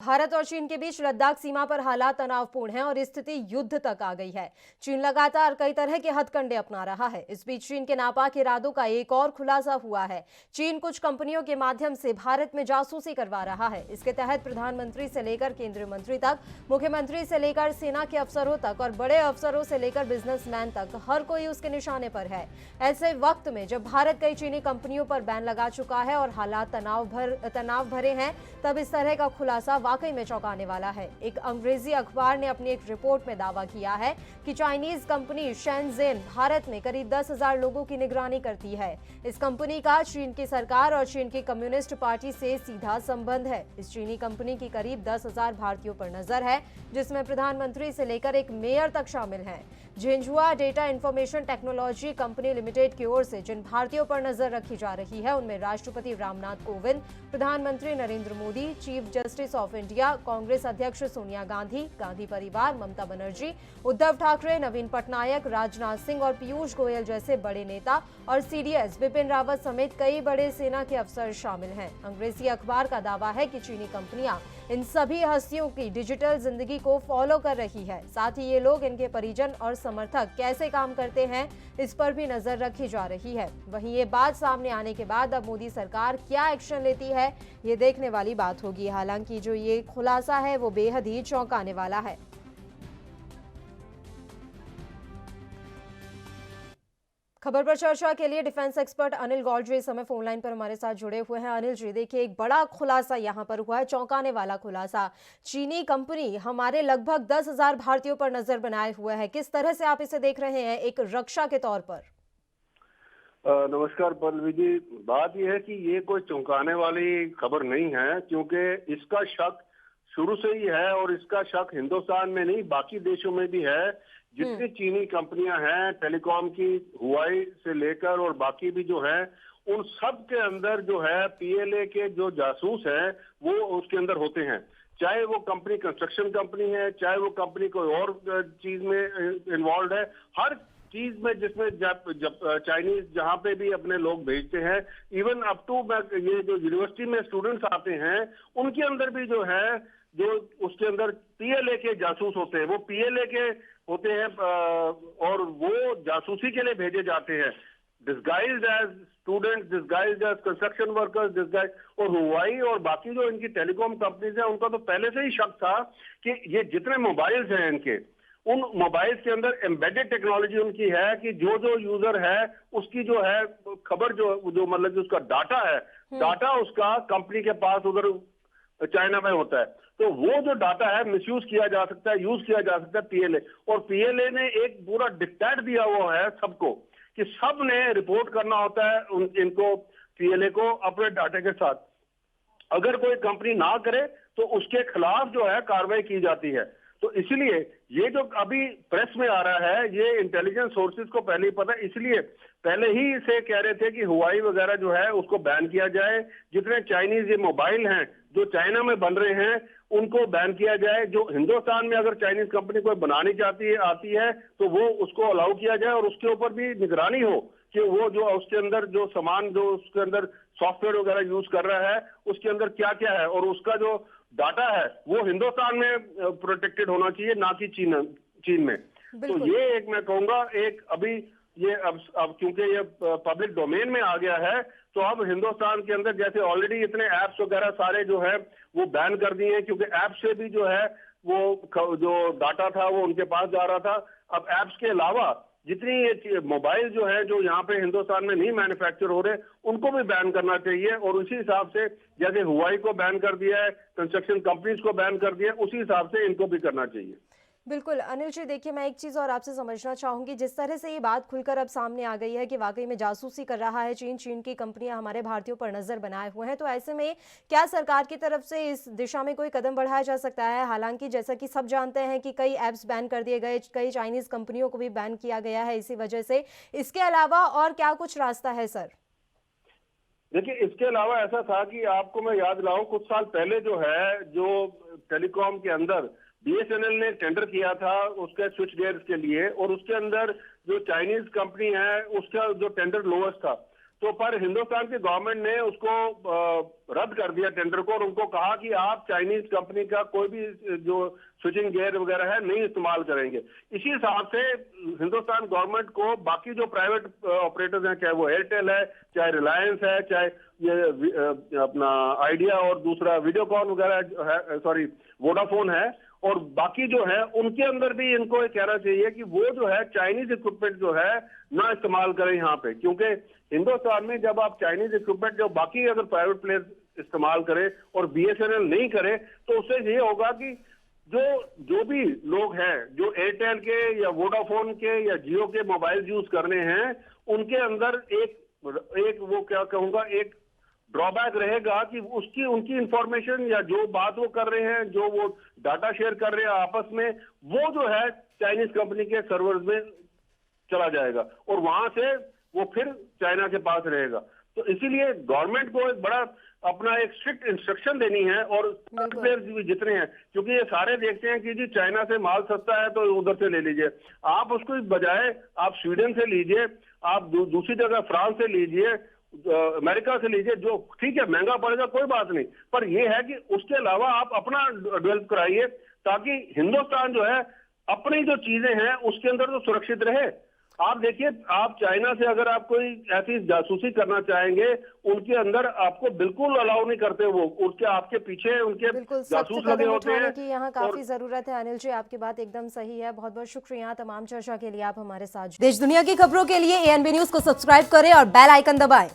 भारत और चीन के बीच लद्दाख सीमा पर हालात तनावपूर्ण हैं और स्थिति युद्ध तक आ गई है। चीन लगातार कई तरह के हथकंडे अपना रहा है। इस बीच चीन के नापाक इरादों का एक और खुलासा हुआ है। चीन कुछ कंपनियों के माध्यम से भारत में जासूसी करवा रहा है। इसके तहत प्रधानमंत्री से लेकर केंद्रीय मंत्री तक, मुख्यमंत्री से लेकर सेना के अफसरों तक और बड़े अफसरों से लेकर बिजनेसमैन तक हर कोई उसके निशाने पर है। ऐसे वक्त में जब भारत कई चीनी कंपनियों पर बैन लगा चुका है और हालात तनाव भरे हैं, तब इस तरह का खुलासा वाकई में चौंकाने वाला है। एक अंग्रेजी अखबार ने अपनी एक रिपोर्ट में दावा किया है कि चाइनीज कंपनी शेनज़ेन भारत में करीब 10,000 लोगों की निगरानी करती है। इस कंपनी का चीन की सरकार और चीन की कम्युनिस्ट पार्टी से सीधा संबंध है। इस चीनी कंपनी की करीब 10,000 भारतीयों पर नजर है, जिसमें प्रधानमंत्री से लेकर एक मेयर तक शामिल हैं। झिंझुआ data information technology company limited की ओर से जिन भारतीयों पर नजर रखी जा रही है, उनमें राष्ट्रपति रामनाथ कोविंद, प्रधानमंत्री Narendra Modi, chief justice of India, Congress अध्यक्ष सोनिया गांधी, गांधी परिवार, ममता बनर्जी, उद्धव ठाकरे, नवीन पटनायक, राजनाथ सिंह और पीयूष गोयल जैसे बड़े नेता और सीडीएस बिपिन रावत समेत कई बड़े सेना के अफसर शामिल हैं। अंग्रेजी अखबार का दावा है कि चीनी कंपनियां इन सभी हस्तियों की डिजिटल जिंदगी को फॉलो कर रही है। साथ ही ये लोग, इनके परिजन और समर्थक कैसे काम करते हैं, इस पर भी नजर रखी जा रही है। वहीं ये बात सामने आने के बाद अब मोदी सरकार क्या एक्शन लेती है, ये देखने वाली बात होगी। हालांकि जो ये खुलासा है वो बेहद ही चौंकाने वाला है। खबर पर चर्चा के लिए डिफेंस एक्सपर्ट अनिल गौड़ इस समय फोन लाइन पर हमारे साथ जुड़े हुए हैं। अनिल जी, देखिए, एक बड़ा खुलासा यहां पर हुआ है, चौंकाने वाला खुलासा। चीनी कंपनी हमारे लगभग 10,000 भारतीयों पर नजर बनाए हुए है। किस तरह से आप इसे देख रहे हैं एक रक्षा के तौर पर? नमस्कार पल्लवी जी। बात यह है कि ये कोई चौंकाने वाली खबर नहीं है, क्योंकि इसका शक शुरू से ही है और इसका शक हिंदुस्तान में नहीं बाकी देशों में भी है। जितनी चीनी कंपनियां हैं टेलीकॉम की, हुआई से लेकर और बाकी भी जो है, उन सब के अंदर जो है पीएलए के जो जासूस हैं वो उसके अंदर होते हैं। चाहे वो कंपनी कंस्ट्रक्शन कंपनी है, चाहे वो कंपनी कोई और चीज में इन्वॉल्व है, हर चीज में जिसमें जब चाइनीज जहां पे भी अपने लोग भेजते हैं, इवन अप टू ये जो यूनिवर्सिटी में स्टूडेंट्स आते हैं, उनके अंदर भी जो है, जो उसके अंदर पीएलए के जासूस होते हैं, वो पीएलए के होते हैं और वो जासूसी के लिए भेजे जाते हैं, disguised as students, disguised as construction workers, disguise. और हुआई और बाकी जो इनकी टेलीकॉम कंपनीज हैं, उनका तो पहले से ही शक था कि ये जितने मोबाइल्स हैं इनके, उन मोबाइल्स के अंदर एम्बेडेड टेक्नोलॉजी उनकी है कि जो जो यूजर है उसकी जो है खबर जो मतलब कि उसका डाटा है, डाटा उसका कंपनी के पास उधर चाइना में होता है, तो वो जो डाटा है मिसयूज किया जा सकता है, यूज किया जा सकता है पीएलए। और पीएलए ने एक पूरा डिक्टेट दिया हुआ है सबको कि सब ने रिपोर्ट करना होता है इनको, पीएलए को, अपने डाटा के साथ। अगर कोई कंपनी ना करे तो उसके खिलाफ जो है कार्रवाई की जाती है। तो इसलिए ये जो अभी प्रेस में आ रहा है, ये इंटेलिजेंस सोर्सेज को पहले ही पता है, इसलिए पहले ही इसे कह रहे थे कि हुआई वगैरह जो है उसको बैन किया जाए। जितने चाइनीज ये मोबाइल हैं जो चाइना में बन रहे हैं उनको बैन किया जाए। जो हिंदुस्तान में अगर चाइनीज कंपनी कोई बनानी चाहती है, आती है, तो वो उसको अलाउ किया जाए और उसके ऊपर भी निगरानी हो कि वो जो उसके अंदर जो सामान, जो उसके अंदर सॉफ्टवेयर वगैरह यूज कर रहा है, उसके अंदर क्या क्या है और उसका जो डाटा है वो हिंदुस्तान में प्रोटेक्टेड होना चाहिए, ना कि चीन में। तो ये एक मैं कहूंगा, एक अभी ये अब क्योंकि ये पब्लिक डोमेन में आ गया है, तो अब हिंदुस्तान के अंदर जैसे ऑलरेडी इतने एप्स वगैरह सारे जो है वो बैन कर दिए हैं, क्योंकि ऐप से भी जो है वो जो डाटा था वो उनके पास जा रहा था। अब एप्स के अलावा जितनी ये मोबाइल जो है जो यहाँ पे हिंदुस्तान में नहीं मैन्युफैक्चर हो रहे, उनको भी बैन करना चाहिए। और उसी हिसाब से जैसे हुआई को बैन कर दिया है, कंस्ट्रक्शन कंपनीज को बैन कर दिया है, उसी हिसाब से इनको भी करना चाहिए। बिल्कुल अनिल जी, देखिए, मैं एक चीज़ और आपसे समझना चाहूंगी। जिस तरह से ये बात खुलकर अब सामने आ गई है कि वाकई में जासूसी कर रहा है चीन की कंपनियां हमारे भारतीयों पर नजर बनाए हुए हैं, तो ऐसे में क्या सरकार की तरफ से इस दिशा में कोई कदम बढ़ाया जा सकता है? हालांकि जैसा कि सब जानते हैं कि कई ऐप्स बैन कर दिए गए, कई चाइनीज कंपनियों को भी बैन किया गया है इसी वजह से। इसके अलावा और क्या कुछ रास्ता है सर? देखिए, इसके अलावा ऐसा था कि आपको मैं याद दिलाऊं, कुछ साल पहले जो है, जो टेलीकॉम के अंदर बीएसएनएल ने टेंडर किया था उसके स्विच गेयर्स के लिए, और उसके अंदर जो चाइनीज कंपनी है उसका जो टेंडर लोएस्ट था, तो पर हिंदुस्तान की गवर्नमेंट ने उसको रद्द कर दिया टेंडर को, और उनको कहा कि आप चाइनीज कंपनी का कोई भी जो स्विचिंग गियर वगैरह है नहीं इस्तेमाल करेंगे। इसी हिसाब से हिंदुस्तान गवर्नमेंट को बाकी जो प्राइवेट ऑपरेटर्स हैं, चाहे वो एयरटेल है, चाहे रिलायंस है, चाहे ये अपना आइडिया और दूसरा वीडियोकॉन वगैरह है, सॉरी वोडाफोन है, और बाकी जो है उनके अंदर भी इनको ये कहना चाहिए कि वो जो है चाइनीज इक्विपमेंट जो है ना इस्तेमाल करें यहाँ पे, क्योंकि हिंदुस्तान में जब आप चाइनीज इक्विपमेंट जो बाकी अगर प्राइवेट प्लेयर इस्तेमाल करें और बीएसएनएल नहीं करे, तो उससे ये होगा कि जो भी लोग हैं जो एयरटेल के या वोडाफोन के या जियो के मोबाइल यूज करने हैं, उनके अंदर एक वो क्या कहूंगा एक ड्रॉबैक रहेगा कि उनकी इंफॉर्मेशन या जो बात वो कर रहे हैं, जो वो डाटा शेयर कर रहे हैं आपस में, वो जो है चाइनीज कंपनी के सर्वर्स में चला जाएगा और वहां से वो फिर चाइना के पास रहेगा। तो इसीलिए गवर्नमेंट को एक बड़ा अपना एक स्ट्रिक्ट इंस्ट्रक्शन देनी है, और प्लेयर्स भी जितने हैं, क्योंकि ये सारे देखते हैं कि जी चाइना से माल सस्ता है तो उधर से ले लीजिए। आप उसको बजाय आप स्वीडन से लीजिए, आप दूसरी जगह फ्रांस से लीजिए, अमेरिका से लीजिए, जो ठीक है महंगा पड़ेगा कोई बात नहीं, पर यह है कि उसके अलावा आप अपना डेवलप कराइए, ताकि हिंदुस्तान जो है अपनी जो चीजें हैं उसके अंदर तो सुरक्षित रहे। आप देखिए, आप चाइना से अगर आप कोई ऐसी जासूसी करना चाहेंगे, उनके अंदर आपको बिल्कुल अलाउ नहीं करते, वो उसके आपके पीछे उनके बिल्कुल सख्त जासूस लगे कदम होते उठाने हैं। की यहाँ काफी जरूरत है। अनिल जी, आपकी बात एकदम सही है। बहुत बहुत शुक्रिया तमाम चर्चा के लिए, आप हमारे साथ। देश दुनिया की खबरों के लिए एएनबी न्यूज को सब्सक्राइब करें और बेल आइकन दबाएं।